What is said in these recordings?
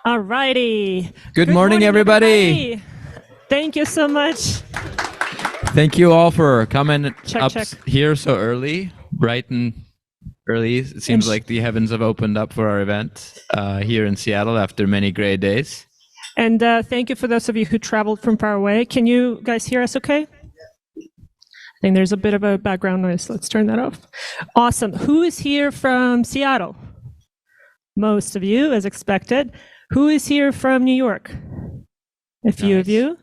All righty. Good morning, everybody. Thank you so much. Thank you all for coming Check. here so early, bright and early. It seems like the heavens have opened up for our event here in Seattle after many gray days. And thank you for those of you who traveled from far away. Can you guys hear us okay? I think there's a bit of a background noise. Let's turn that off. Awesome. Who is here from Seattle? Most of you, as expected. Who is here from New York? A few of you.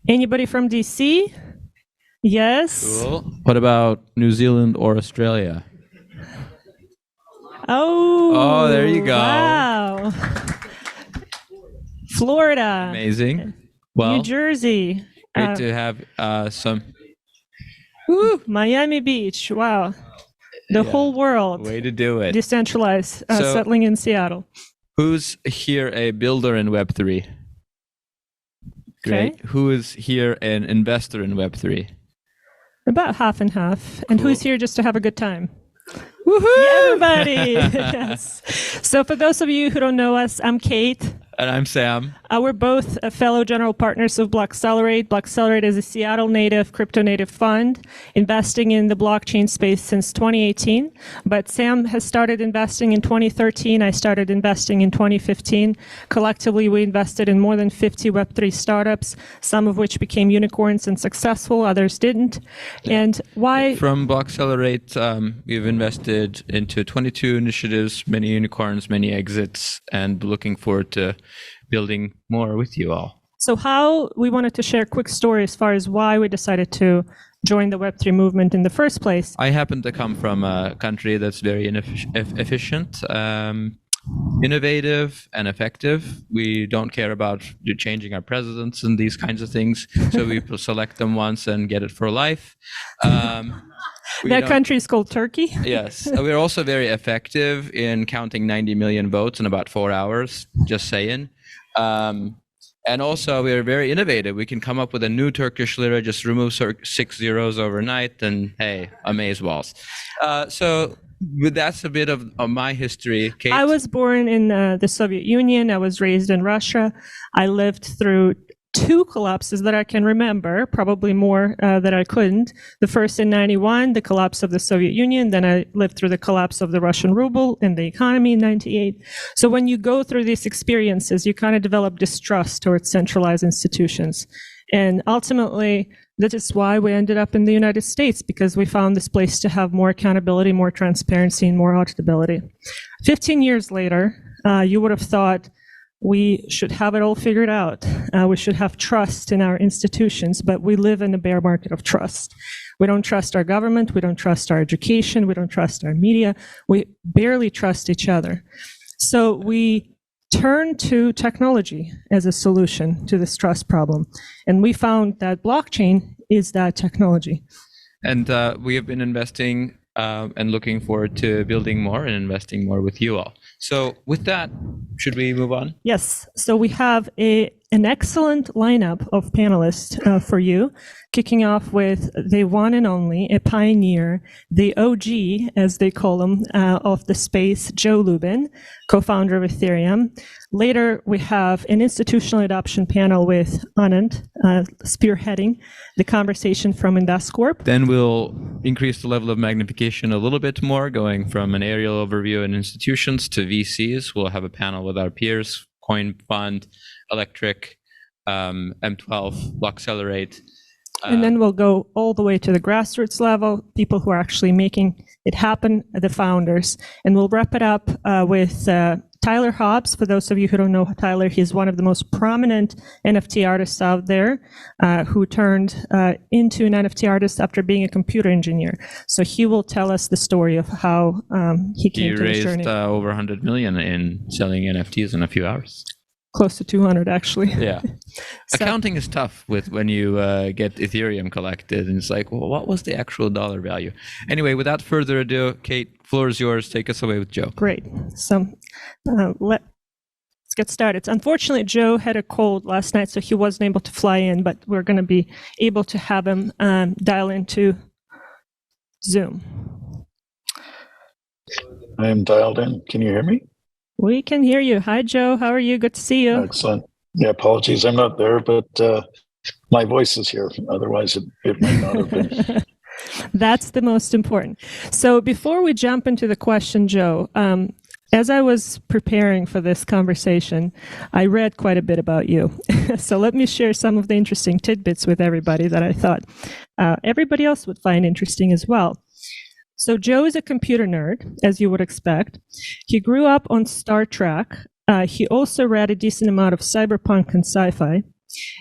Anybody from DC? Yes. Cool. What about New Zealand or Australia? Oh, there you go. Wow. Florida. Amazing. Well, New Jersey. great to have some. Miami Beach. Wow. The whole world. Way to do it. Decentralized, settling in Seattle. Who's here a builder in Web3? Great. Okay. Who is here an investor in Web3? About half and half. And Cool. who's here just to have a good time? Woohoo! Everybody. Yes. So for those of you who don't know us, I'm Kate. And I'm Sam. We're both fellow general partners of Blockcelerate. Blockcelerate is a Seattle native, crypto native fund investing in the blockchain space since 2018. But Sam has started investing in 2013. I started investing in 2015. Collectively, we invested in more than 50 Web3 startups, some of which became unicorns and successful, others didn't. And why? From Blockcelerate, we've invested into 22 initiatives, many unicorns, many exits, and looking forward to building more with you all. So how we wanted to share a quick story as far as why we decided to join the Web3 movement in the first place. I happen to come from a country that's very efficient, innovative, and effective. We don't care about changing our presidents and these kinds of things, so we select them once and get it for life. That country is called Turkey. Yes. We're also very effective in counting 90 million votes in about 4 hours, just saying. And also, we're very innovative. We can come up with a new Turkish lira, just remove 6 zeros overnight, and hey, amaze walls. So that's a bit of my history. Kate? I was born in the Soviet Union. I was raised in Russia. I lived through 2 collapses that I can remember, probably more that I couldn't. The first in 91, the collapse of the Soviet Union. Then I lived through the collapse of the Russian ruble and the economy in 98. So when you go through these experiences, you kind of develop distrust towards centralized institutions. And ultimately, that is why we ended up in the United States, because we found this place to have more accountability, more transparency, and more auditability. 15 years later, you would have thought, we should have it all figured out. We should have trust in our institutions, but we live in a bear market of trust. We don't trust our government. We don't trust our education. We don't trust our media. We barely trust each other. So we turn to technology as a solution to this trust problem. And we found that blockchain is that technology. And we have been investing and looking forward to building more and investing more with you all. So with that, should we move on? Yes. So we have an excellent lineup of panelists for you, kicking off with the one and only, a pioneer, the OG, as they call him, of the space, Joe Lubin, co-founder of Ethereum. Later, we have an institutional adoption panel with Anand spearheading the conversation from InvestCorp. Then we'll increase the level of magnification a little bit more, going from an aerial overview in institutions to VCs. We'll have a panel with our peers, Coin Fund, Electric, M12, Blockcelerate. And then we'll go all the way to the grassroots level, people who are actually making it happen, the founders. And we'll wrap it up with Tyler Hobbs. For those of you who don't know Tyler, he's one of the most prominent NFT artists out there who turned into an NFT artist after being a computer engineer. So he will tell us the story of how he came to this journey. He raised over 100 million in selling NFTs in a few hours. Close to 200, actually. Yeah. So, accounting is tough when you get Ethereum collected, and it's like, well, what was the actual dollar value? Anyway, without further ado, Kate, floor is yours. Take us away with Joe. Great. So let's get started. Unfortunately, Joe had a cold last night, so he wasn't able to fly in, but we're going to be able to have him dial into Zoom. I am dialed in. Can you hear me? We can hear you. Hi, Joe. How are you? Good to see you. Excellent. Yeah, apologies, I'm not there, but my voice is here. Otherwise, it might not have been. That's the most important. So before we jump into the question, Joe, as I was preparing for this conversation, I read quite a bit about you. So let me share some of the interesting tidbits with everybody that I thought everybody else would find interesting as well. So Joe is a computer nerd, as you would expect. He grew up on Star Trek. He also read a decent amount of cyberpunk and sci-fi.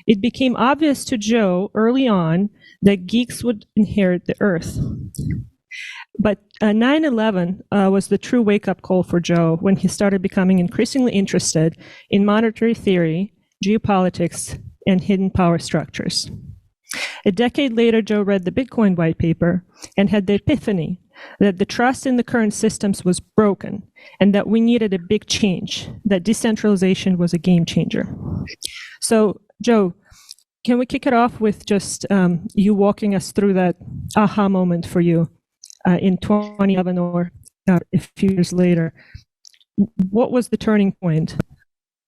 It became obvious to Joe early on that geeks would inherit the Earth. But 9/11 was the true wake-up call for Joe when he started becoming increasingly interested in monetary theory, geopolitics, and hidden power structures. A decade later, Joe read the Bitcoin white paper and had the epiphany that the trust in the current systems was broken and that we needed a big change, that decentralization was a game changer. So, Joe, can we kick it off with just you walking us through that aha moment for you in 2011 or a few years later? What was the turning point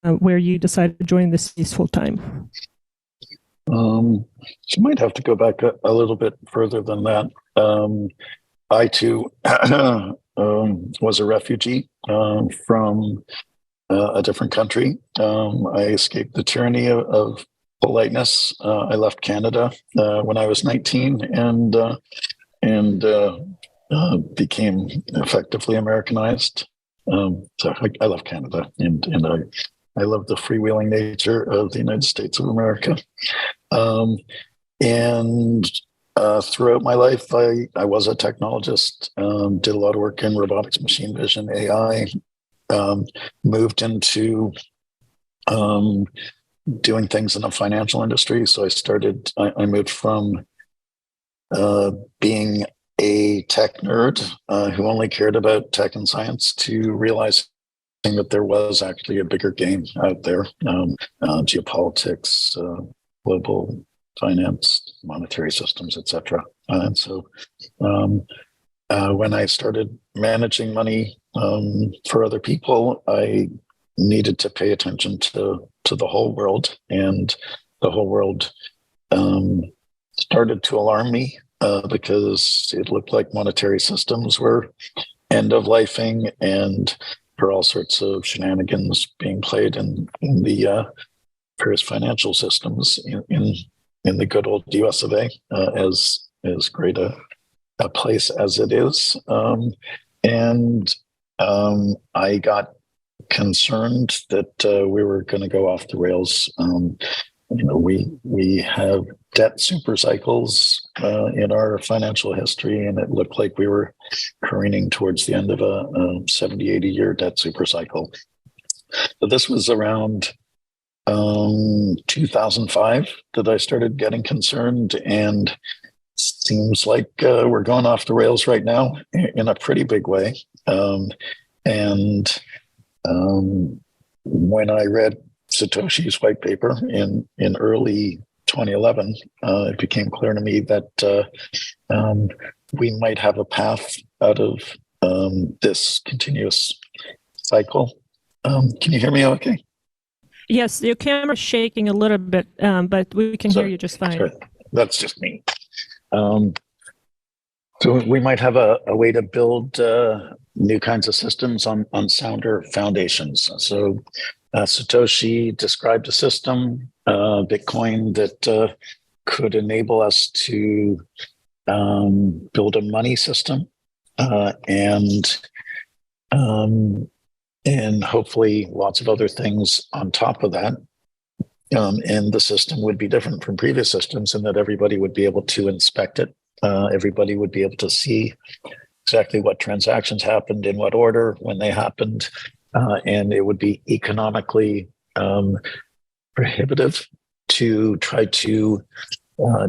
where you decided to join the space full time? You might have to go back a little bit further than that. I too was a refugee from a different country. I escaped the tyranny of politeness. I left Canada when I was 19 and became effectively Americanized. So I love Canada and I love the freewheeling nature of the United States of America. Throughout my life, I was a technologist, did a lot of work in robotics, machine vision, AI, moved into doing things in the financial industry. So I moved from being a tech nerd who only cared about tech and science to realizing that there was actually a bigger game out there, geopolitics, global finance, monetary systems, etc. And so when I started managing money for other people, I needed to pay attention to the whole world, and the whole world started to alarm me because it looked like monetary systems were end-of-lifing, and there are all sorts of shenanigans being played in the various financial systems in the good old US of A, as great a place as it is. I got concerned that we were going to go off the rails. We have debt super cycles in our financial history, and it looked like we were careening towards the end of a 70, 80 year debt super cycle. But this was around 2005 that I started getting concerned, and seems like we're going off the rails right now in a pretty big way. When I read Satoshi's white paper in early 2011, it became clear to me that we might have a path out of this continuous cycle. Can you hear me okay? Yes, your camera's shaking a little bit, but we can hear you just fine. Sorry. That's just me. So we might have a way to build new kinds of systems on sounder foundations. So Satoshi described a system, Bitcoin, that could enable us to build a money system and hopefully lots of other things on top of that. And the system would be different from previous systems in that everybody would be able to inspect it. Everybody would be able to see exactly what transactions happened, in what order, when they happened. And it would be economically prohibitive to try to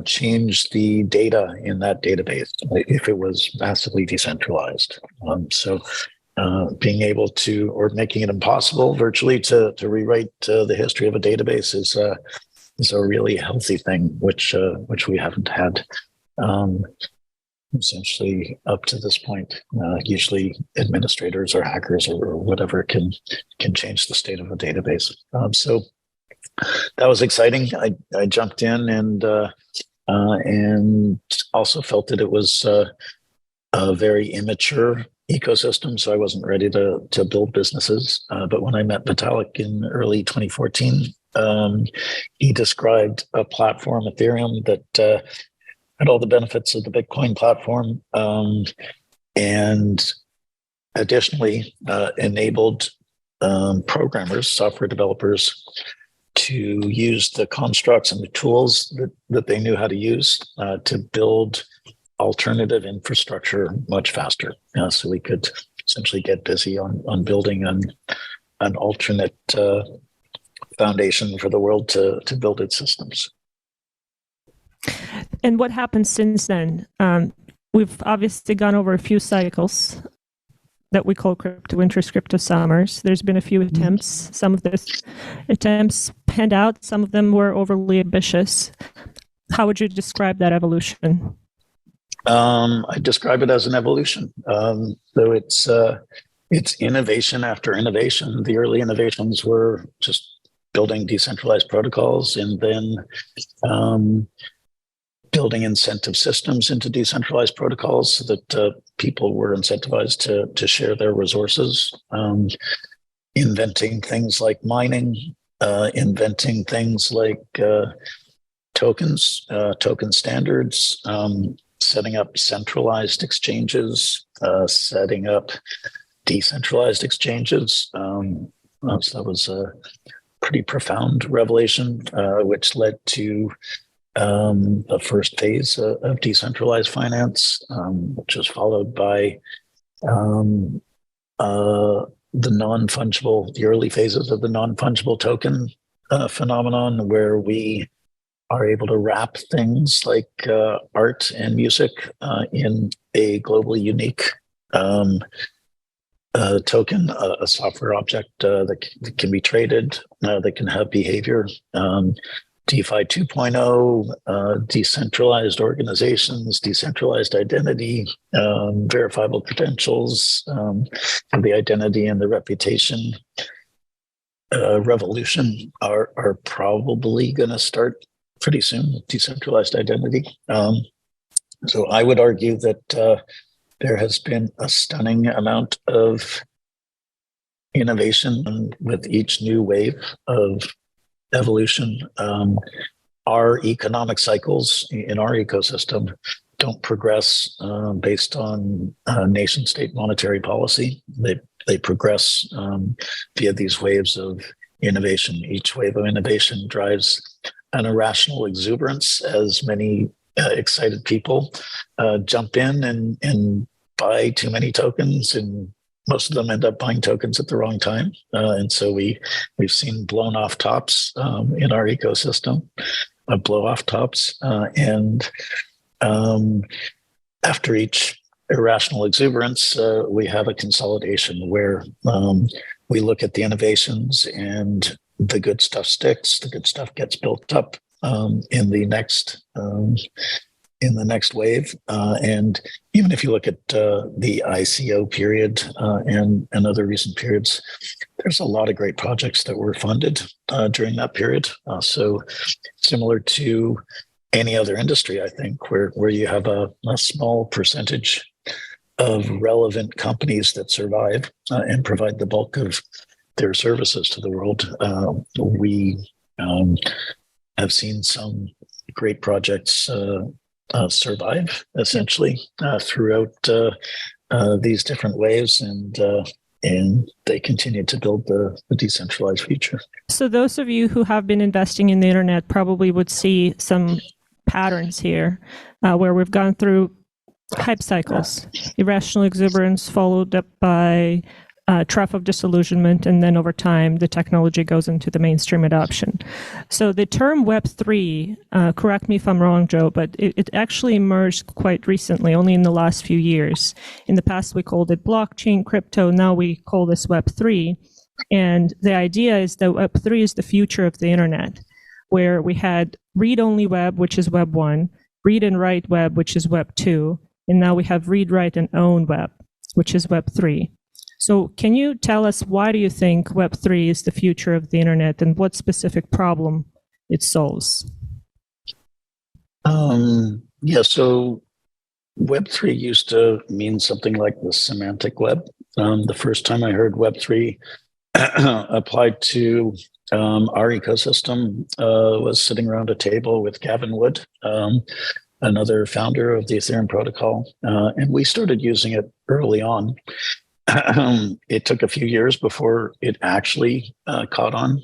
change the data in that database if it was massively decentralized. Being able to, or making it impossible virtually to rewrite the history of a database is a really healthy thing, which we haven't had. essentially up to this point. Usually administrators or hackers or whatever can change the state of a database. So that was exciting. I jumped in and also felt that it was a very immature ecosystem, so I wasn't ready to build businesses. But when I met Vitalik in early 2014, he described a platform, Ethereum, that had all the benefits of the Bitcoin platform, and additionally enabled programmers, software developers, to use the constructs and the tools that they knew how to use to build alternative infrastructure much faster. So we could essentially get busy on building an alternate foundation for the world to build its systems. And what happened since then? We've obviously gone over a few cycles that we call crypto winters, crypto summers. There's been a few attempts. Some of the attempts panned out. Some of them were overly ambitious. How would you describe that evolution? I describe it as an evolution. So it's innovation after innovation. The early innovations were just building decentralized protocols, and then building incentive systems into decentralized protocols so that people were incentivized to share their resources, inventing things like mining, inventing things like tokens, token standards, setting up centralized exchanges, setting up decentralized exchanges. So that was a pretty profound revelation, which led to the first phase of decentralized finance, which was followed by the early phases of the non-fungible token phenomenon, where we are able to wrap things like art and music in a globally unique token, a software object that can be traded, that can have behavior. DeFi 2.0, decentralized organizations, decentralized identity, verifiable credentials, the identity and the reputation revolution are probably going to start pretty soon. Decentralized identity. So I would argue that there has been a stunning amount of innovation with each new wave of evolution. Our economic cycles in our ecosystem don't progress based on nation state monetary policy. They progress via these waves of innovation. Each wave of innovation drives an irrational exuberance as many excited people jump in and buy too many tokens, and most of them end up buying tokens at the wrong time. And so we've seen blown off tops in our ecosystem, blow off tops. And after each irrational exuberance, we have a consolidation where we look at the innovations and the good stuff sticks, the good stuff gets built up in the next wave. And even if you look at the ICO period and other recent periods, there's a lot of great projects that were funded during that period. So similar to any other industry, I think, where you have a small percentage of relevant companies that survive and provide the bulk of their services to the world. We have seen some great projects survive essentially throughout these different waves, and they continue to build the decentralized future. So those of you who have been investing in the internet probably would see some patterns here where we've gone through hype cycles, irrational exuberance followed up by trough of disillusionment, and then over time the technology goes into the mainstream adoption. So the term Web3, correct me if I'm wrong, Joe, but it actually emerged quite recently, only in the last few years. In the past we called it blockchain, crypto, now we call this Web3. And the idea is that Web3 is the future of the internet, where we had read-only web, which is Web 1, read and write web, which is Web 2, and now we have read, write, and own web, which is Web 3. So can you tell us, why do you think Web 3 is the future of the internet, and what specific problem it solves? So Web3 used to mean something like the semantic web. The first time I heard Web3 applied to our ecosystem was sitting around a table with Gavin Wood, another founder of the Ethereum protocol, and we started using it early on. It took a few years before it actually caught on.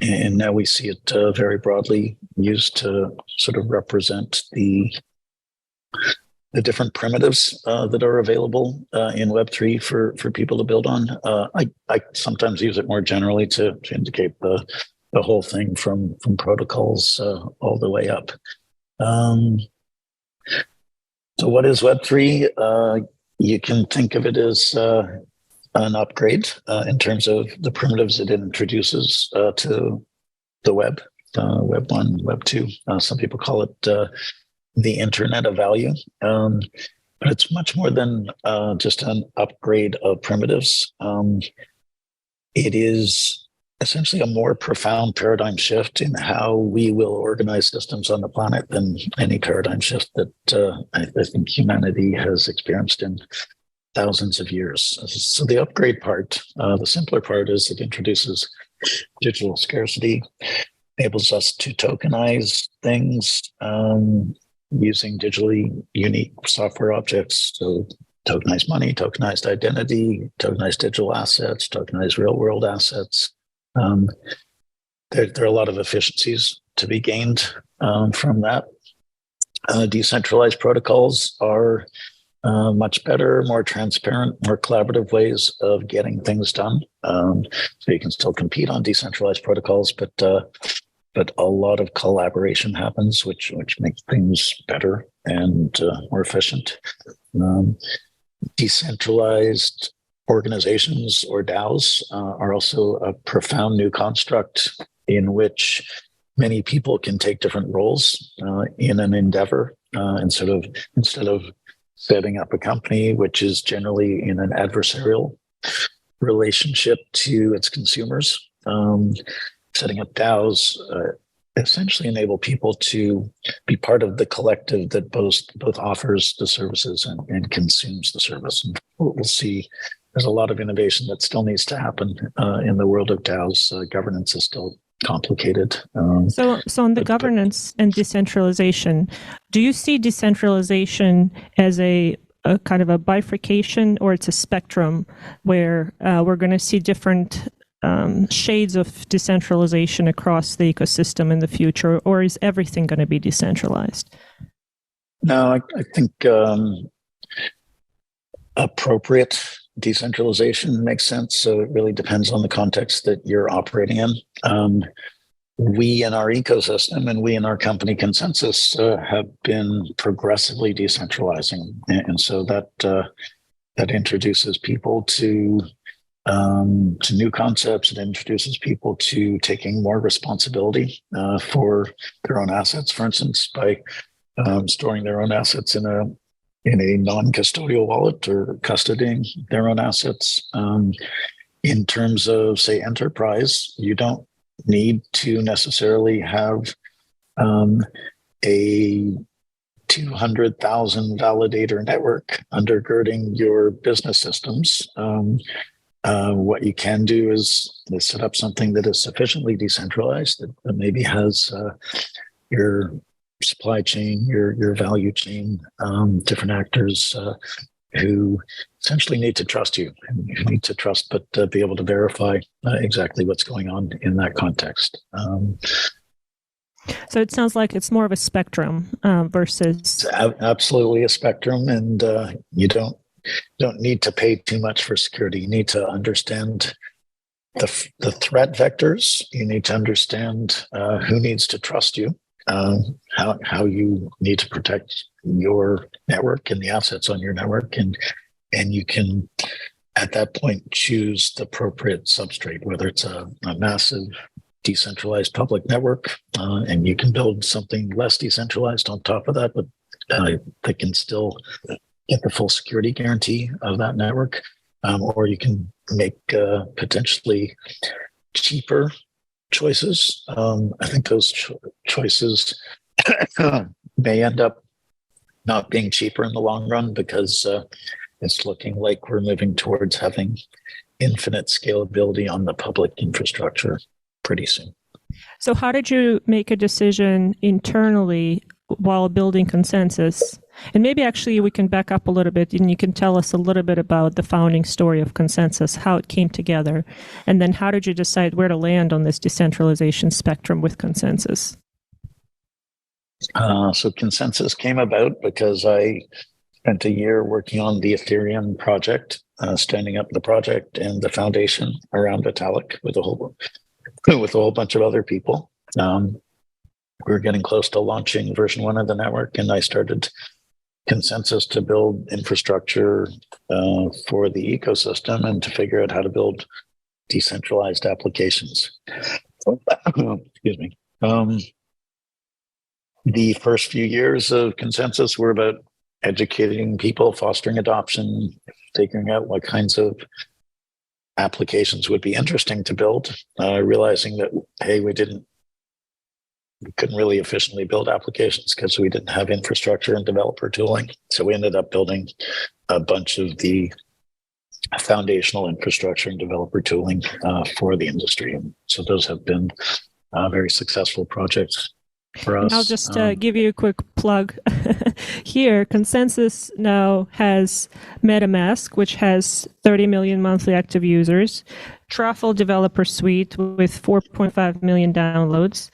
And now we see it very broadly used to sort of represent the different primitives that are available in Web3 for people to build on. I sometimes use it more generally to indicate the whole thing from protocols all the way up. So what is Web3? You can think of it as an upgrade in terms of the primitives it introduces to the web, Web 1, Web 2. Some people call it the Internet of Value. But it's much more than just an upgrade of primitives. It is essentially a more profound paradigm shift in how we will organize systems on the planet than any paradigm shift that I think humanity has experienced in thousands of years. So the upgrade part, the simpler part, is it introduces digital scarcity, enables us to tokenize things using digitally unique software objects. So tokenized money, tokenized identity, tokenized digital assets, tokenized real world assets. There are a lot of efficiencies to be gained from that. Decentralized protocols are much better, more transparent, more collaborative ways of getting things done. So you can still compete on decentralized protocols, but a lot of collaboration happens, which makes things better and more efficient. Decentralized organizations, or DAOs, are also a profound new construct in which many people can take different roles in an endeavor, instead of setting up a company which is generally in an adversarial relationship to its consumers. Setting up DAOs essentially enable people to be part of the collective that both offers the services and consumes the service. And we'll see there's a lot of innovation that still needs to happen in the world of DAOs. Governance is still complicated. So on the governance and decentralization, do you see decentralization as a kind of a bifurcation, or it's a spectrum where we're going to see different shades of decentralization across the ecosystem in the future, or is everything going to be decentralized? No, I think appropriate decentralization makes sense. So it really depends on the context that you're operating in. We in our ecosystem and we in our company Consensus have been progressively decentralizing, and so that introduces people to new concepts. It introduces people to taking more responsibility for their own assets. For instance, by storing their own assets in a non-custodial wallet, or custodying their own assets. In terms of, say, enterprise, you don't need to necessarily have a 200,000 validator network undergirding your business systems. What you can do is set up something that is sufficiently decentralized that maybe has your supply chain, your value chain, different actors who essentially need to trust you, who need to trust, but be able to verify exactly what's going on in that context. So it sounds like it's more of a spectrum versus... It's absolutely a spectrum, and you don't need to pay too much for security. You need to understand the threat vectors. You need to understand who needs to trust you, how you need to protect your network and the assets on your network, and you can at that point choose the appropriate substrate, whether it's a massive decentralized public network, and you can build something less decentralized on top of that, but that can still get the full security guarantee of that network, or you can make potentially cheaper choices. I think those choices may end up not being cheaper in the long run because it's looking like we're moving towards having infinite scalability on the public infrastructure pretty soon. So how did you make a decision internally while building Consensus? And maybe actually we can back up a little bit and you can tell us a little bit about the founding story of Consensus, how it came together, and then how did you decide where to land on this decentralization spectrum with Consensus? So Consensus came about because I spent a year working on the Ethereum project, standing up the project and the foundation around Vitalik with a whole bunch of other people. We were getting close to launching version 1 of the network, and I started Consensus to build infrastructure for the ecosystem and to figure out how to build decentralized applications. Excuse me. The first few years of Consensus were about educating people, fostering adoption, figuring out what kinds of applications would be interesting to build, realizing that, hey, we couldn't really efficiently build applications because we didn't have infrastructure and developer tooling. So we ended up building a bunch of the foundational infrastructure and developer tooling for the industry. And so those have been very successful projects for us. And I'll just give you a quick plug here. Consensus now has MetaMask, which has 30 million monthly active users, Truffle Developer Suite with 4.5 million downloads,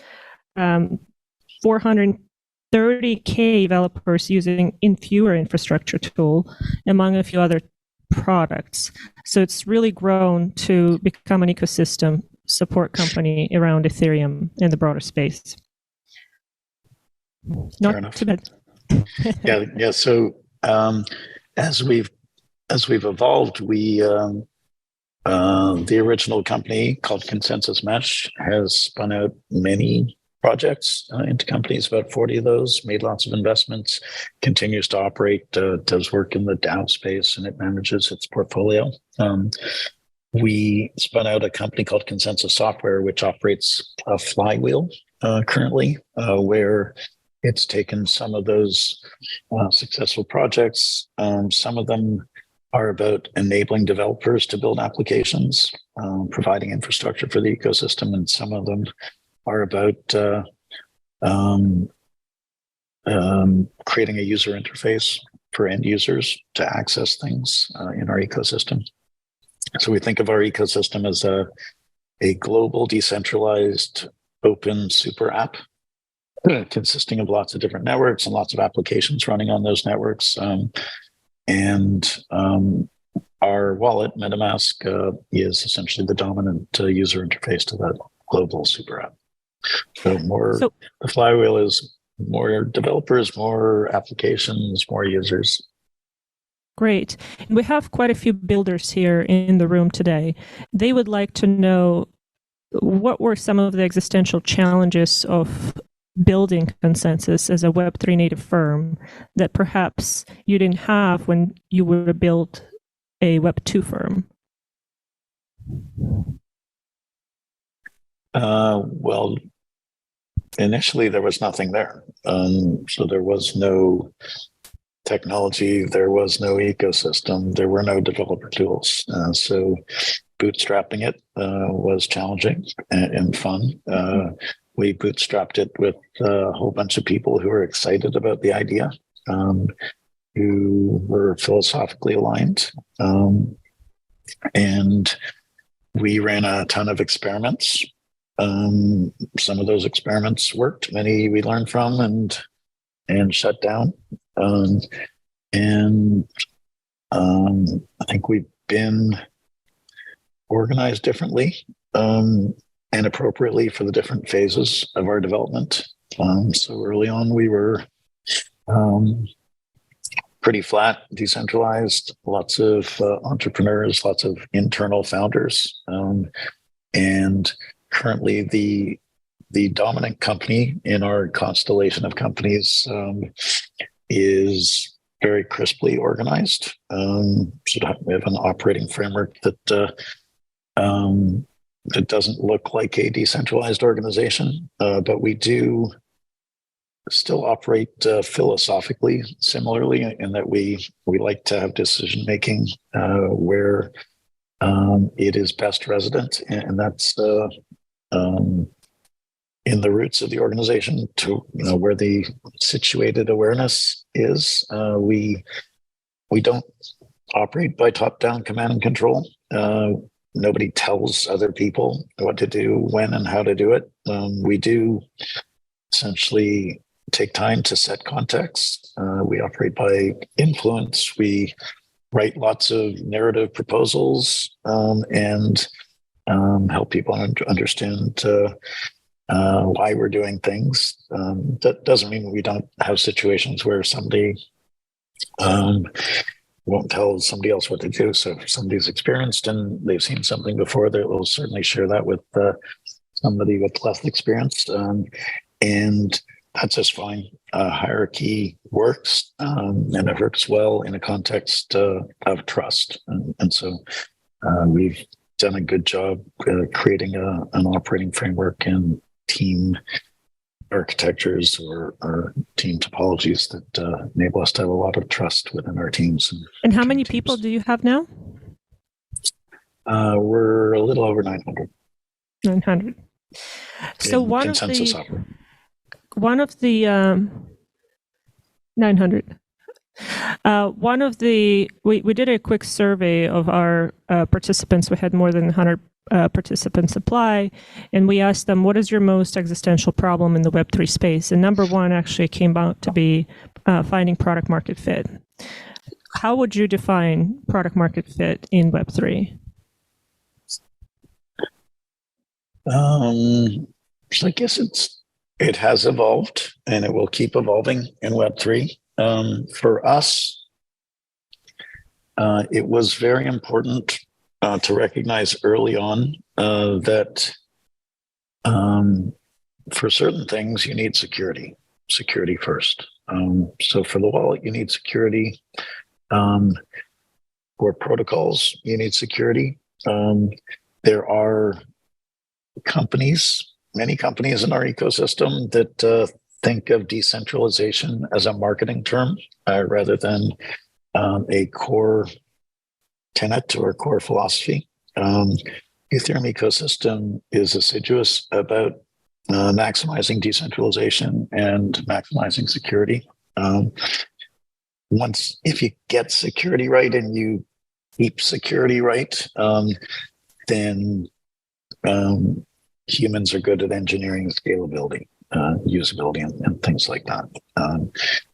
430K developers using Infura infrastructure tool, among a few other products. So it's really grown to become an ecosystem support company around Ethereum in the broader space. Not too bad. Yeah. So as we've evolved, the original company called Consensus Mesh has spun out many projects into companies, about 40 of those, made lots of investments, continues to operate, does work in the DAO space, and it manages its portfolio. We spun out a company called Consensus Software, which operates a flywheel currently, where it's taken some of those successful projects. Some of them are about enabling developers to build applications, providing infrastructure for the ecosystem, and some of them are about creating a user interface for end users to access things in our ecosystem. So we think of our ecosystem as a global, decentralized, open super app consisting of lots of different networks and lots of applications running on those networks. Our wallet, MetaMask, is essentially the dominant user interface to that global super app. So the flywheel is more developers, more applications, more users. Great. We have quite a few builders here in the room today. They would like to know what were some of the existential challenges of building Consensus as a Web3 native firm that perhaps you didn't have when you would have built a Web2 firm? Well, initially there was nothing there. So there was no technology, there was no ecosystem, there were no developer tools. So bootstrapping it was challenging and fun. We bootstrapped it with a whole bunch of people who were excited about the idea, who were philosophically aligned. And we ran a ton of experiments. Some of those experiments worked, many we learned from and shut down. I think we've been organized differently and appropriately for the different phases of our development. So early on, we were pretty flat, decentralized, lots of entrepreneurs, lots of internal founders. And currently the dominant company in our constellation of companies is very crisply organized. So we have an operating framework that doesn't look like a decentralized organization, but we do still operate philosophically similarly in that we like to have decision making where it is best resident, and that's in the roots of the organization to where the situated awareness is. We don't operate by top-down command and control. Nobody tells other people what to do, when, and how to do it. We do essentially take time to set context. We operate by influence. We write lots of narrative proposals and help people understand why we're doing things. That doesn't mean we don't have situations where somebody won't tell somebody else what to do. So if somebody's experienced and they've seen something before, they will certainly share that with somebody with less experience. And that's just fine. Hierarchy works, and it works well in a context of trust. And so we've done a good job creating an operating framework and team architectures or team topologies that enable us to have a lot of trust within our teams. And how many people do you have now? We're a little over 900. 900. So one of the 900. We did a quick survey of our participants. We had more than 100 participants apply, and we asked them, what is your most existential problem in the Web3 space? And number one actually came out to be finding product market fit. How would you define product market fit in Web3? So I guess it has evolved, and it will keep evolving in Web3. For us, it was very important to recognize early on that for certain things, you need security first. So for the wallet, you need security. For protocols, you need security. There are many companies in our ecosystem that think of decentralization as a marketing term rather than a core tenet or core philosophy. Ethereum ecosystem is assiduous about maximizing decentralization and maximizing security. If you get security right and you keep security right, then humans are good at engineering scalability, usability, and things like that.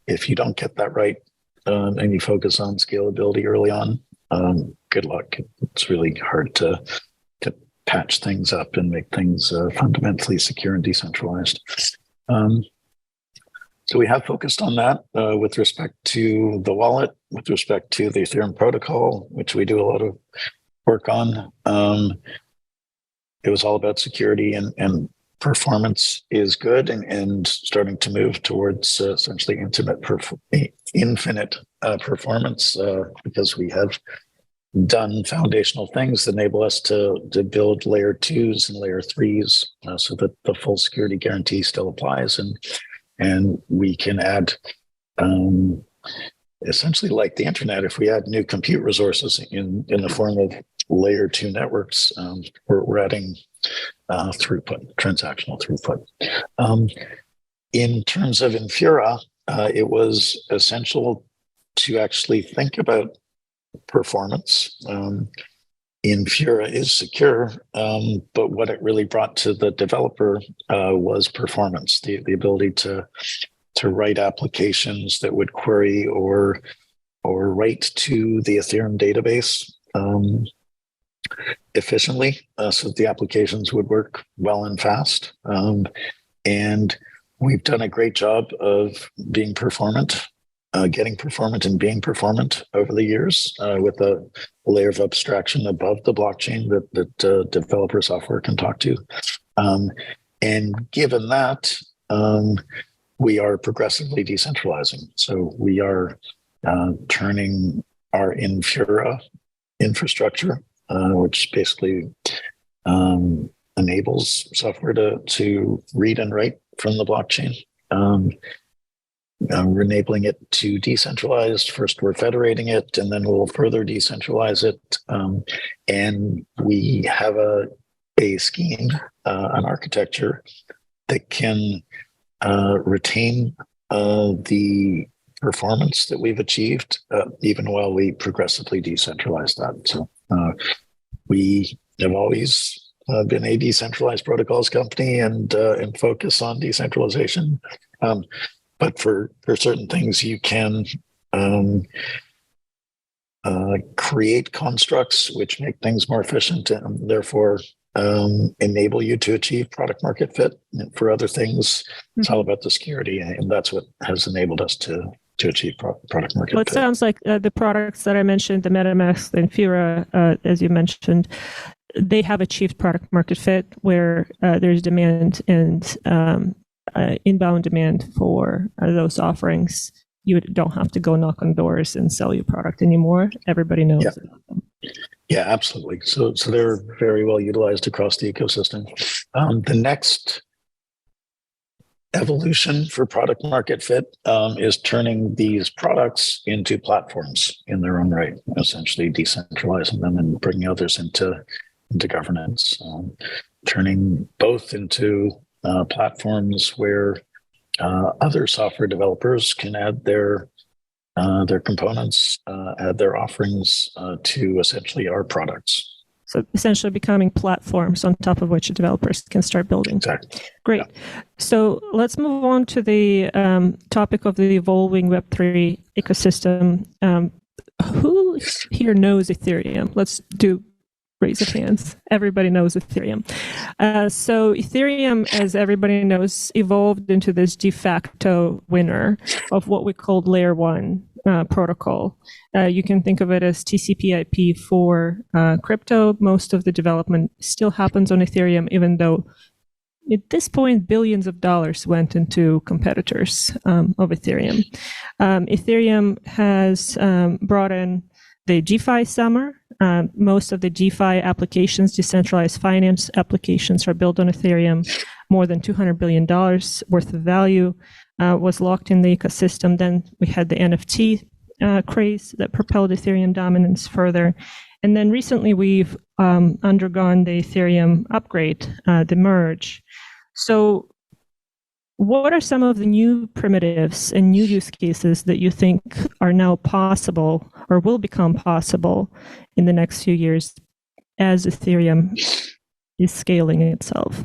If you don't get that right and you focus on scalability early on, good luck. It's really hard to patch things up and make things fundamentally secure and decentralized. So we have focused on that with respect to the wallet, with respect to the Ethereum protocol, which we do a lot of work on. It was all about security, and performance is good and starting to move towards essentially infinite performance because we have done foundational things that enable us to build layer 2s and layer 3s so that the full security guarantee still applies, and we can add essentially like the internet. If we add new compute resources in the form of layer 2 networks, we're adding throughput, transactional throughput. In terms of Infura, it was essential to actually think about performance. Infura is secure, but what it really brought to the developer was performance, the ability to write applications that would query or write to the Ethereum database efficiently, so that the applications would work well and fast. And we've done a great job of being performant, getting performant and being performant over the years with a layer of abstraction above the blockchain that developer software can talk to. And given that, we are progressively decentralizing. So we are turning our Infura infrastructure, which basically enables software to read and write from the blockchain. We're enabling it to decentralized. First, we're federating it, and then we'll further decentralize it. And we have a scheme, an architecture that can retain the performance that we've achieved, even while we progressively decentralize that. So we have always been a decentralized protocols company and focus on decentralization. But for certain things, you can create constructs which make things more efficient and therefore enable you to achieve product market fit. And for other things, it's all about the security, and that's what has enabled us to achieve product market fit. It sounds like the products that I mentioned, the MetaMask, the Infura, as you mentioned, they have achieved product market fit where there's demand and inbound demand for those offerings. You don't have to go knock on doors and sell your product anymore. Everybody knows Yeah. about them. Yeah, absolutely. So they're very well utilized across the ecosystem. The next evolution for product market fit is turning these products into platforms in their own right, essentially decentralizing them and bringing others into governance, turning both into platforms where other software developers can add their components, add their offerings to essentially our products. So essentially becoming platforms on top of which developers can start building. Exactly. Great. Yeah. So let's move on to the topic of the evolving Web3 ecosystem. Who here knows Ethereum? Let's do raise of hands. Everybody knows Ethereum. So Ethereum, as everybody knows, evolved into this de facto winner of what we called layer one protocol. You can think of it as TCP/IP for crypto. Most of the development still happens on Ethereum, even though at this point, billions of dollars went into competitors of Ethereum. Ethereum has brought in the DeFi summer. Most of the DeFi applications, decentralized finance applications, are built on Ethereum. More than $200 billion worth of value was locked in the ecosystem. Then we had the NFT craze that propelled Ethereum dominance further. And then recently we've undergone the Ethereum upgrade, the merge. So what are some of the new primitives and new use cases that you think are now possible or will become possible in the next few years as Ethereum is scaling itself?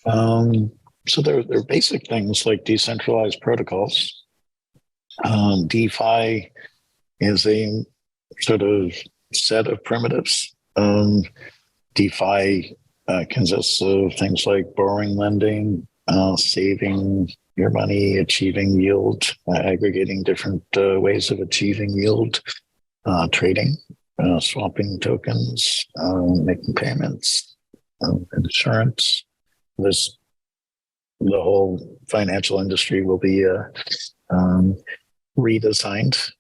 So they're basic things like decentralized protocols. DeFi is a sort of set of primitives. DeFi consists of things like borrowing, lending, saving your money, achieving yield, aggregating different ways of achieving yield, trading, swapping tokens, making payments, insurance. There's the whole financial industry will be redesigned,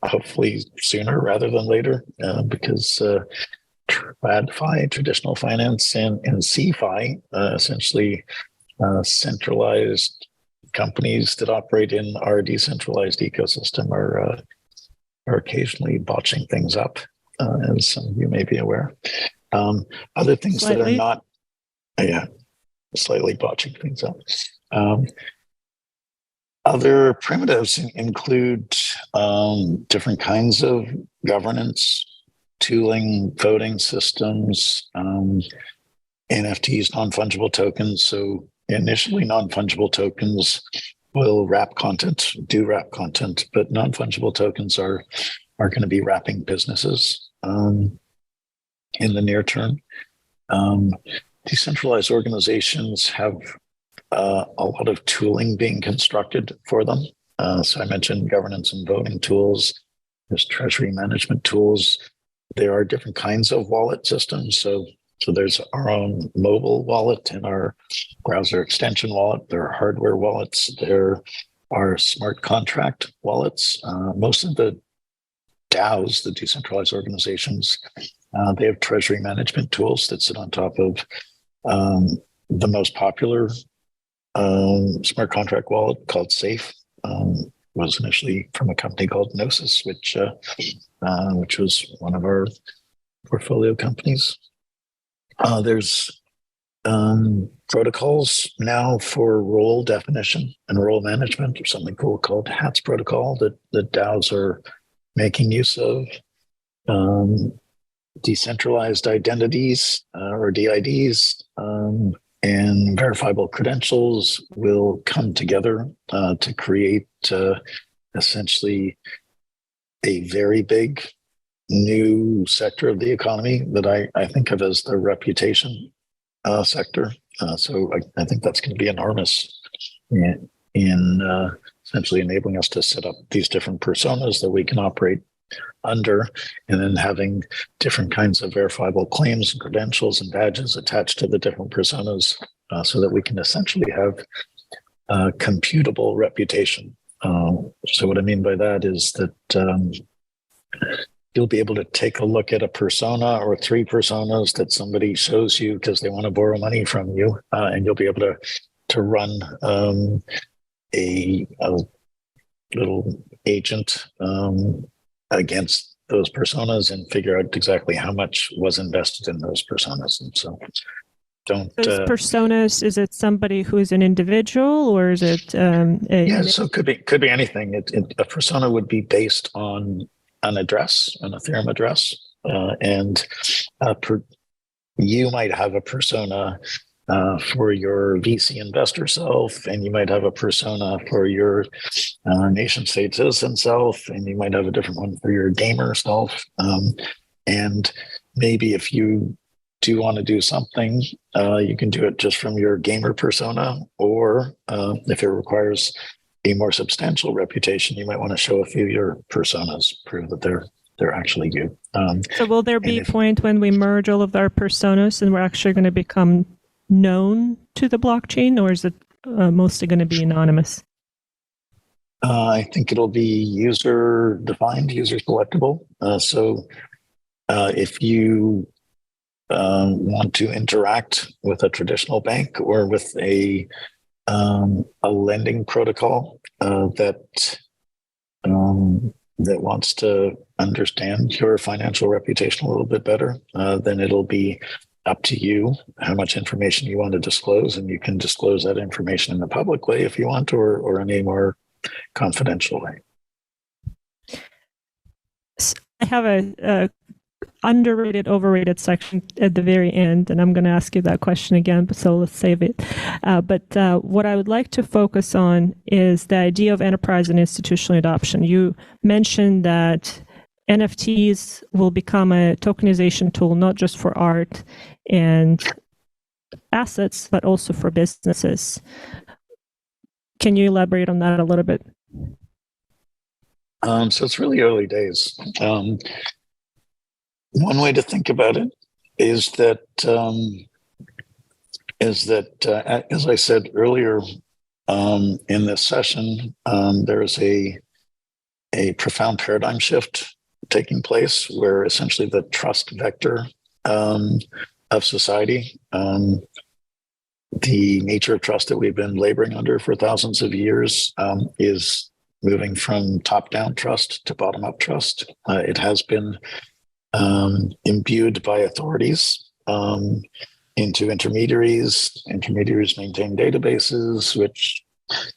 hopefully sooner rather than later, because TradFi, traditional finance, and CeFi, essentially centralized companies that operate in our decentralized ecosystem, are occasionally botching things up, as some of you may be aware. Other things that are not, slightly botching things up. Other primitives include different kinds of governance, tooling, voting systems, NFTs, non-fungible tokens. So initially, non-fungible tokens will wrap content, but non-fungible tokens are going to be wrapping businesses in the near term. Decentralized organizations have a lot of tooling being constructed for them. So I mentioned governance and voting tools. There's treasury management tools. There are different kinds of wallet systems. So So there's our own mobile wallet and our browser extension wallet. There are hardware wallets. There are smart contract wallets. Most of the DAOs, the decentralized organizations, they have treasury management tools that sit on top of the most popular smart contract wallet called Safe. Was initially from a company called Gnosis, which was one of our portfolio companies. There's protocols now for role definition and role management, or something cool called HATS protocol that DAOs are making use of. Decentralized identities or DIDs and verifiable credentials will come together to create essentially a very big new sector of the economy that I think of as the reputation sector. So I think that's going to be enormous in essentially enabling us to set up these different personas that we can operate under, and then having different kinds of verifiable claims and credentials and badges attached to the different personas so that we can essentially have computable reputation. So what I mean by that is that you'll be able to take a look at a persona or three personas that somebody shows you because they want to borrow money from you, and you'll be able to run a little agent against those personas and figure out exactly how much was invested in those personas. And so don't those personas, is it somebody who is an individual, or is it so it could be anything. A persona would be based on an address, an Ethereum address, and you might have a persona for your VC investor self, and you might have a persona for your nation state citizen self, and you might have a different one for your gamer self. And maybe if you do want to do something, you can do it just from your gamer persona, or if it requires a more substantial reputation, you might want to show a few of your personas, prove that they're actually you. So will there be a point when we merge all of our personas and we're actually going to become known to the blockchain, or is it mostly going to be anonymous? I think it'll be user defined, user selectable. So if you want to interact with a traditional bank or with a lending protocol that wants to understand your financial reputation a little bit better, then it'll be up to you how much information you want to disclose, and you can disclose that information in a public way if you want, or in a more confidential way. I have a underrated, overrated section at the very end, and I'm going to ask you that question again, so let's save it. But what I would like to focus on is the idea of enterprise and institutional adoption. You mentioned that NFTs will become a tokenization tool, not just for art and assets, but also for businesses. Can you elaborate on that a little bit? So it's really early days. One way to think about it is that, as I said earlier in this session, there is a profound paradigm shift taking place where essentially the trust vector of society, the nature of trust that we've been laboring under for thousands of years, is moving from top-down trust to bottom-up trust. It has been imbued by authorities into intermediaries. Intermediaries maintain databases which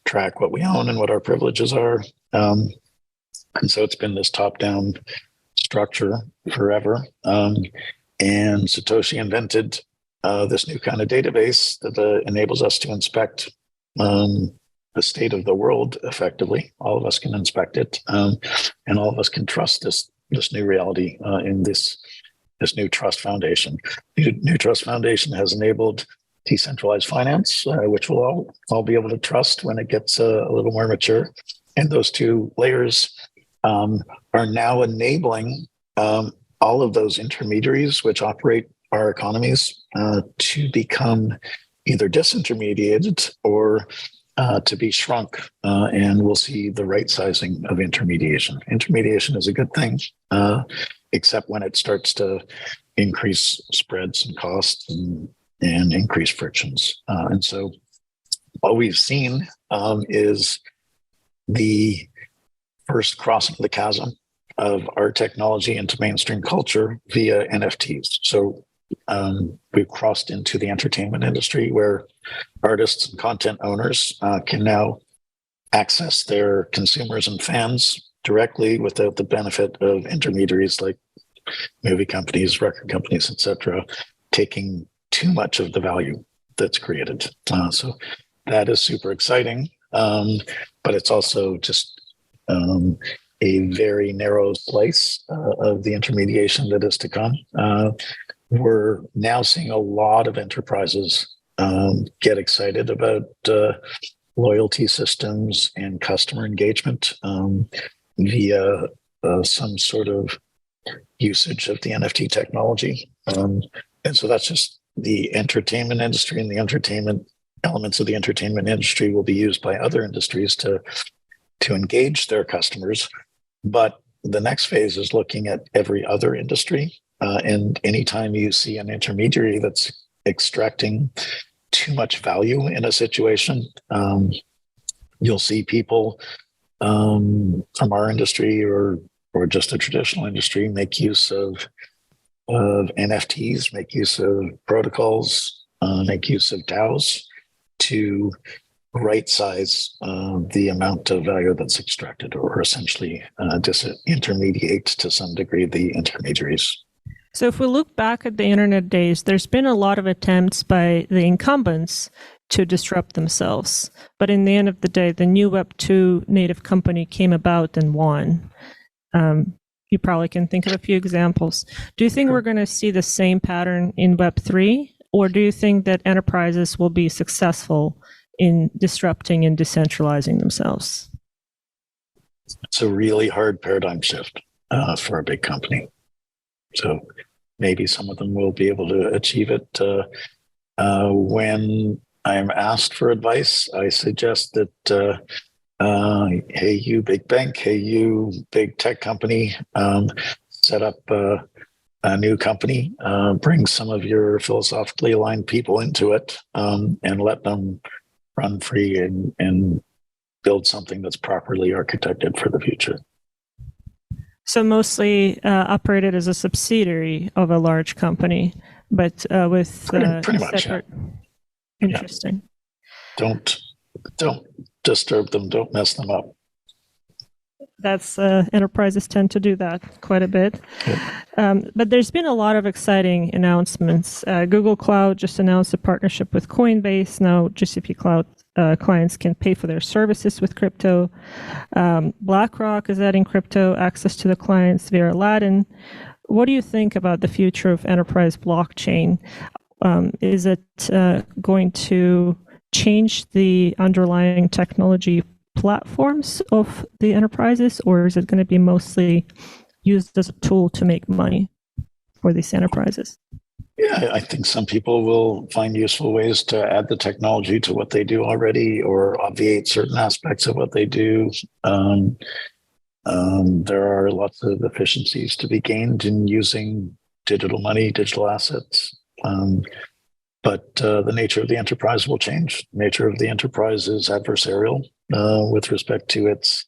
track what we own and what our privileges are. And so it's been this top-down structure forever. And Satoshi invented this new kind of database that enables us to inspect the state of the world effectively. All of us can inspect it, and all of us can trust this new reality in this new trust foundation. The new trust foundation has enabled decentralized finance, which we'll all be able to trust when it gets a little more mature. And those two layers are now enabling all of those intermediaries which operate our economies to become either disintermediated or to be shrunk, and we'll see the right sizing of intermediation. Intermediation is a good thing, except when it starts to increase spreads and costs and increase frictions. And so what we've seen is the first crossing of the chasm of our technology into mainstream culture via NFTs. So we've crossed into the entertainment industry where artists and content owners can now access their consumers and fans directly without the benefit of intermediaries like movie companies, record companies, etc., taking too much of the value that's created. So that is super exciting, but it's also just a very narrow slice of the intermediation that is to come. We're now seeing a lot of enterprises get excited about loyalty systems and customer engagement via some sort of usage of the NFT technology. And so that's just the entertainment industry, and the entertainment elements of the entertainment industry will be used by other industries to engage their customers. But the next phase is looking at every other industry. And anytime you see an intermediary that's extracting too much value in a situation, you'll see people from our industry or just a traditional industry make use of NFTs, make use of protocols, make use of DAOs to right size the amount of value that's extracted, or essentially disintermediate to some degree the intermediaries. So if we look back at the internet days, there's been a lot of attempts by the incumbents to disrupt themselves. But in the end of the day, the new Web 2 native company came about and won. You probably can think of a few examples. Do you think we're going to see the same pattern in Web 3? Or do you think that enterprises will be successful in disrupting and decentralizing themselves? It's a really hard paradigm shift for a big company. So maybe some of them will be able to achieve it. When I'm asked for advice, I suggest that, hey, you big bank, hey, you big tech company, set up a new company, bring some of your philosophically aligned people into it, and let them run free and build something that's properly architected for the future. So mostly operated as a subsidiary of a large company, but with pretty much, separate. Yeah. Interesting. Yeah. Don't disturb them. Don't mess them up. That's enterprises tend to do that quite a bit. Yeah. But there's been a lot of exciting announcements. Google Cloud just announced a partnership with Coinbase. Now GCP Cloud clients can pay for their services with crypto. BlackRock is adding crypto access to the clients via Aladdin. What do you think about the future of enterprise blockchain? Is it going to change the underlying technology platforms of the enterprises, or is it going to be mostly used as a tool to make money for these enterprises? Yeah, I think some people will find useful ways to add the technology to what they do already, or obviate certain aspects of what they do. There are lots of efficiencies to be gained in using digital money, digital assets. But the nature of the enterprise will change. The nature of the enterprise is adversarial with respect to its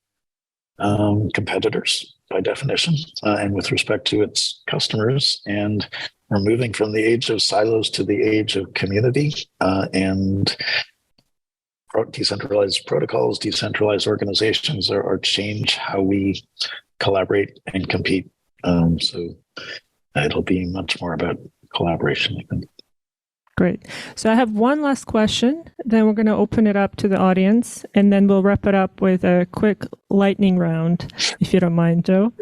competitors, by definition, and with respect to its customers. And we're moving from the age of silos to the age of community, and decentralized protocols, decentralized organizations are change how we collaborate and compete. So it'll be much more about collaboration, I think. Great. So I have one last question, then we're going to open it up to the audience, and then we'll wrap it up with a quick lightning round, if you don't mind, Joe,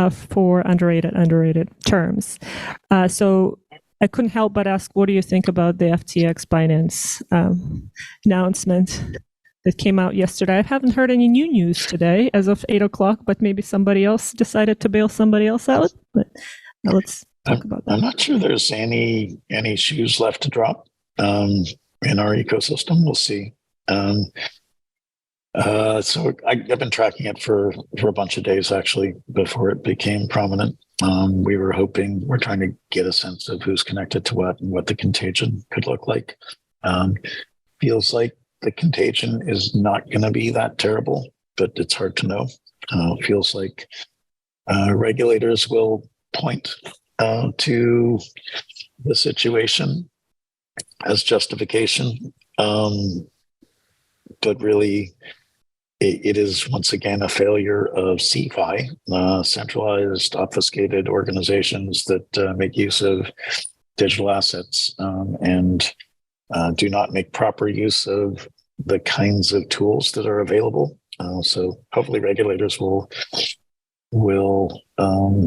for underrated terms. So I couldn't help but ask, what do you think about the FTX Binance announcement that came out yesterday? I haven't heard any new news today as of 8 o'clock, but maybe somebody else decided to bail somebody else out. But let's talk about I'm that. not sure there's any shoes left to drop in our ecosystem. We'll see. So I've been tracking it for a bunch of days actually before it became prominent. We're trying to get a sense of who's connected to what and what the contagion could look like. Feels like the contagion is not going to be that terrible, but it's hard to know. Feels like regulators will point to the situation as justification, but really it is once again a failure of CFI, centralized obfuscated organizations that make use of digital assets and do not make proper use of the kinds of tools that are available. So hopefully regulators will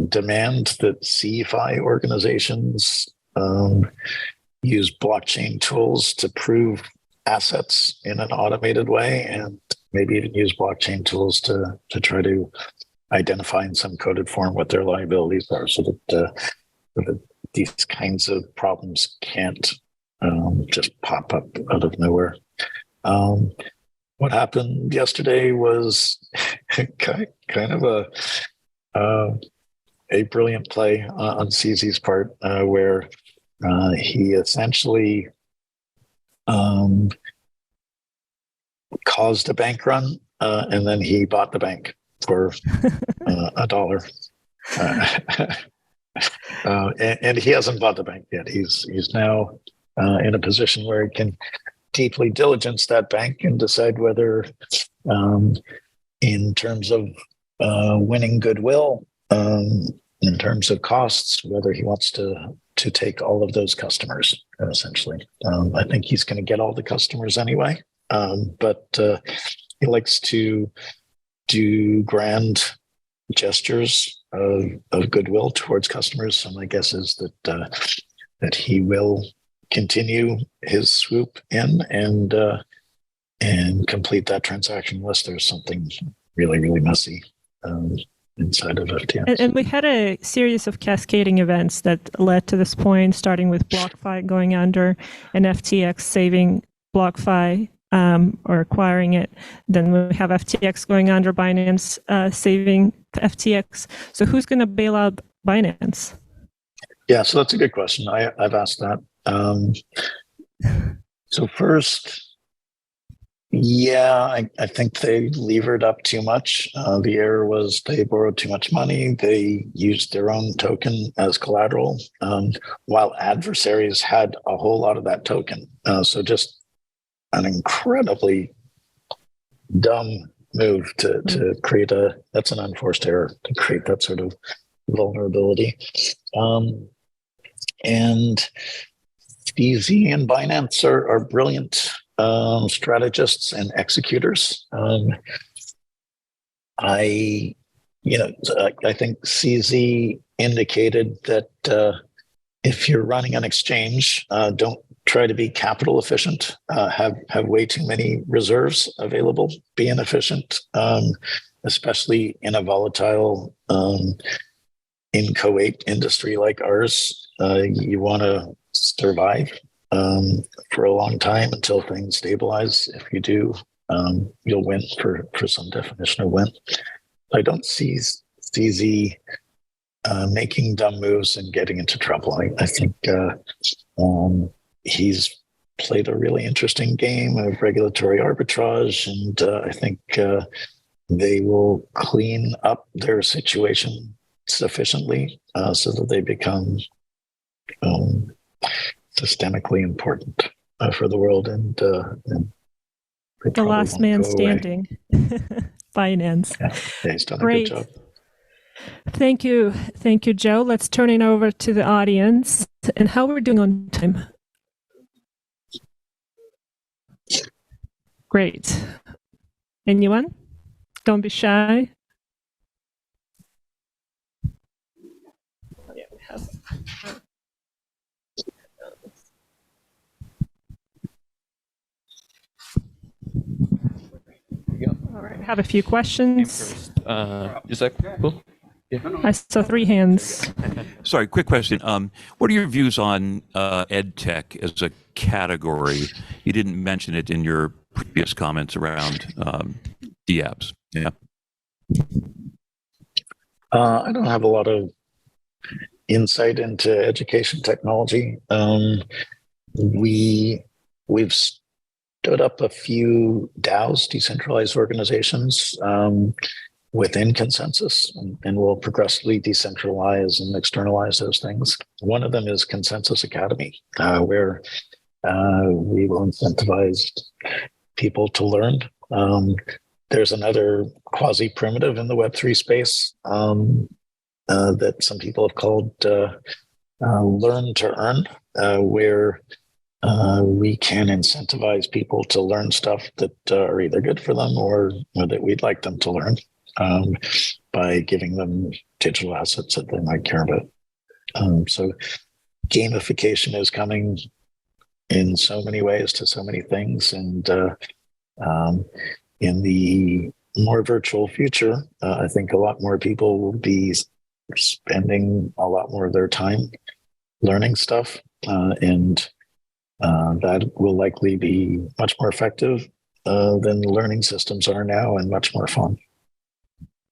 demand that CFI organizations use blockchain tools to prove assets in an automated way, and maybe even use blockchain tools to try to identify in some coded form what their liabilities are, so that these kinds of problems can't just pop up out of nowhere. What happened yesterday was kind of a brilliant play on CZ's part, where he essentially caused a bank run, and then he bought the bank for $1. And he hasn't bought the bank yet. He's now in a position where he can deeply diligence that bank and decide whether, in terms of winning goodwill, in terms of costs, whether he wants to take all of those customers, essentially. I think he's going to get all the customers anyway, but he likes to do grand gestures of goodwill towards customers. So my guess is that he will continue his swoop in and complete that transaction unless there's something really, really messy inside of FTX. And we had a series of cascading events that led to this point, starting with BlockFi going under and FTX saving BlockFi or acquiring it. Then we have FTX going under, Binance saving FTX. So who's going to bail out Binance? Yeah, so that's a good question. I've asked that. So first, yeah, I think they levered up too much. The error was they borrowed too much money. They used their own token as collateral, while adversaries had a whole lot of that token. So just an incredibly dumb move to create that's an unforced error, to create that sort of vulnerability. And BZ and Binance are brilliant strategists and executors. I think CZ indicated that if you're running an exchange, don't try to be capital efficient. Have way too many reserves available. Be inefficient, especially in a volatile, inchoate industry like ours. You want to survive for a long time until things stabilize. If you do, you'll win for some definition of win. I don't see CZ making dumb moves and getting into trouble. I think he's played a really interesting game of regulatory arbitrage, and I think they will clean up their situation sufficiently so that they become systemically important for the world, and the last man standing. Binance. Yeah, he's done Great. a good job. Thank you, Joe. Let's turn it over to the audience and how we're doing on time. Great. Anyone? Don't be shy. Yeah, we have. All right, I have a few questions. Is that cool? Yeah. I saw 3 hands. Sorry, quick question. What are your views on ed tech as a category? You didn't mention it in your previous comments around DApps. Yeah. I don't have a lot of insight into education technology. We've stood up a few DAOs, decentralized organizations, within Consensus, and we'll progressively decentralize and externalize those things. One of them is Consensus Academy, where we will incentivize people to learn. There's another quasi-primitive in the Web3 space that some people have called Learn to Earn, where we can incentivize people to learn stuff that are either good for them or that we'd like them to learn by giving them digital assets that they might care about. So gamification is coming in so many ways to so many things. And in the more virtual future, I think a lot more people will be spending a lot more of their time learning stuff. And that will likely be much more effective than learning systems are now, and much more fun.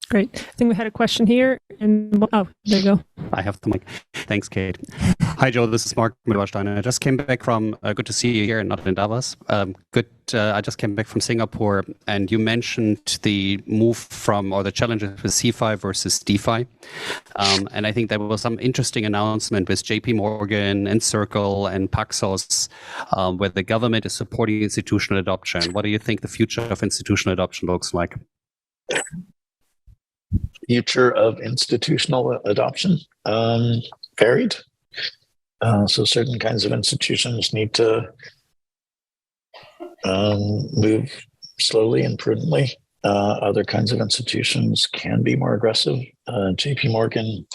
Great. I think we had a question here. And oh, there you go. I have the mic. Thanks, Kate. Hi, Joe. This is Mark Mittelstein. I just came back from, good to see you here, not in Davos. I just came back from Singapore, and you mentioned the move from, or the challenges with CeFi versus DeFi. And I think there was some interesting announcement with JP Morgan and Circle and Paxos, where the government is supporting institutional adoption. What do you think the future of institutional adoption looks like? Future of institutional adoption varied. So certain kinds of institutions need to move slowly and prudently. Other kinds of institutions can be more aggressive. JP Morgan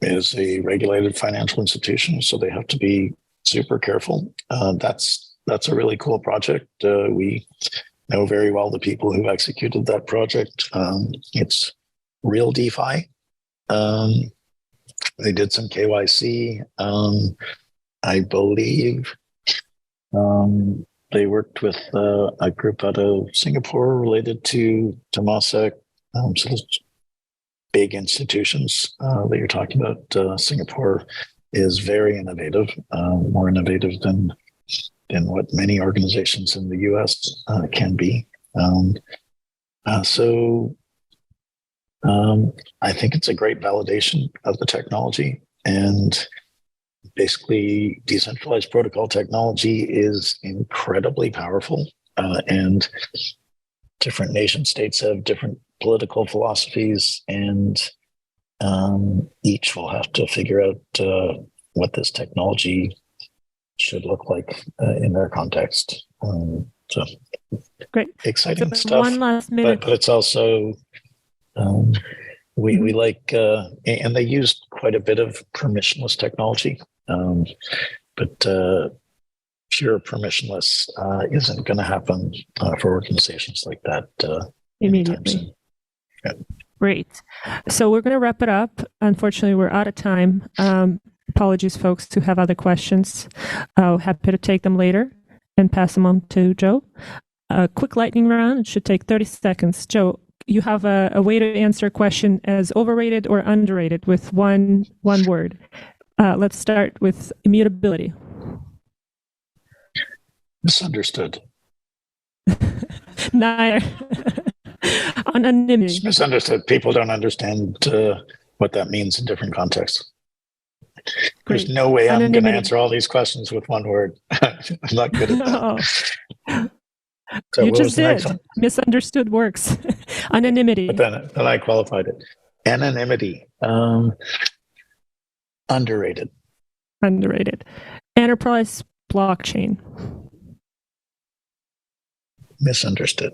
is a regulated financial institution, so they have to be super careful. That's a really cool project. We know very well the people who executed that project. It's real DeFi. They did some KYC. I believe they worked with a group out of Singapore related to Temasek. So those big institutions that you're talking about. Singapore is very innovative, more innovative than what many organizations in the US can be. So I think it's a great validation of the technology, and basically decentralized protocol technology is incredibly powerful, and different nation states have different political philosophies, and each will have to figure out what this technology should look like in their context. So Great. Exciting So stuff. one last minute. But it's also we like and they used quite a bit of permissionless technology, but pure permissionless isn't going to happen for organizations like that Immediately. Yeah. Great. So we're going to wrap it up. Unfortunately, we're out of time. Apologies, folks, who have other questions. Happy to take them later and pass them on to Joe. A quick lightning round. It should take 30 seconds. Joe, you have a way to answer a question as overrated or underrated with one word. Let's start with immutability. Misunderstood. Neither. Anonymity. It's misunderstood. People don't understand what that means in different contexts. There's no way I'm going to answer all these questions with one word. I'm not good at that. So you just did. Misunderstood works. Anonymity. But then I qualified it. Anonymity. Underrated. Underrated. Enterprise blockchain. Misunderstood.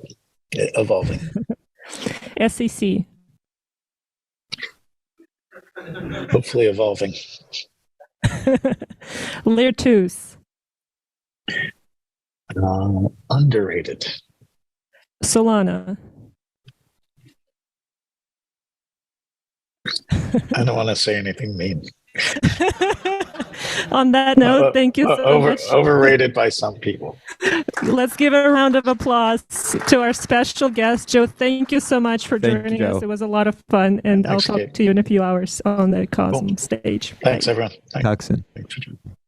Evolving. SEC. Hopefully evolving. Layer 2s. Underrated. Solana. I don't want to say anything mean. On that note, thank you so much. Overrated by some people. Let's give a round of applause to our special guest, Joe. Thank you so much for Thank you, joining Joe. us. It was a lot of fun, and Thanks, I'll talk Kate. to you in a few hours on the COSM stage. Thanks, Bye. everyone. Talk soon. Thanks for joining.